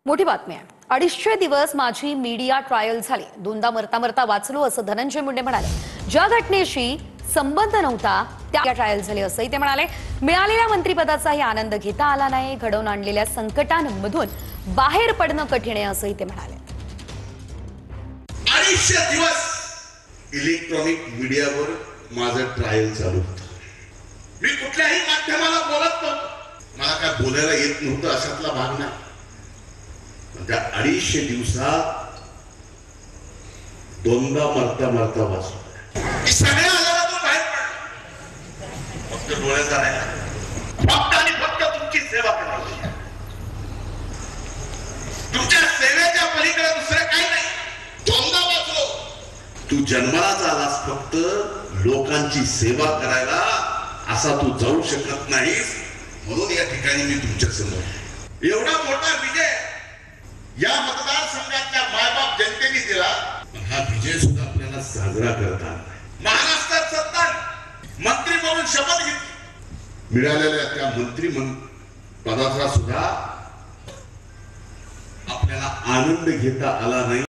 मोठी बातमी आहे। 250 दिवस माझी मीडिया ट्रायल झाली, दोनदा मरता मरता वाचलो असं धनंजय मुंडे म्हणाले। ज्या घटनेशी संबंध नव्हता त्या ट्रायल झाली असंही ते म्हणाले। मिळालेल्या मंत्रिपदाचाही आनंद घेता आला नाही, घडवून आणलेल्या संकटांमधून बाहेर पडणं कठीण आहे असंही ते म्हणाले। 250 दिवस इलेक्ट्रॉनिक मीडियावर माझं ट्रायल चालू होतं। मी कुठल्याही माध्यमाला बोलत नव्हतो, मला काय बोलायला येत नव्हतं अशातला भाग नाही। त्या 250 दिवसात दोनदा मरता मरता वाचलो। सगळ्या आजारातून बाहेर पडलो, फक्त डोळ्याचा नाही, फक्त आणि फक्त तुमची सेवा करायची। तुमच्या सेवेच्या पलीकडे दुसरं काही नाही। दोनदा वाचलो। तू जन्मालाच आलास फक्त लोकांची सेवा करायला, असा तू जाऊ शकत नाहीस। म्हणून या ठिकाणी मी तुमच्या समोर एवढा मोठा विजय या मतदारसंघातल्या मायबाप जनतेने दिला, हा विजय सुद्धा आपल्याला साजरा करता आला। महाराष्ट्रात सत्ता मंत्री म्हणून शपथ घेतली, मिळालेल्या त्या मंत्री पदाचा सुद्धा आपल्याला आनंद घेता आला नाही।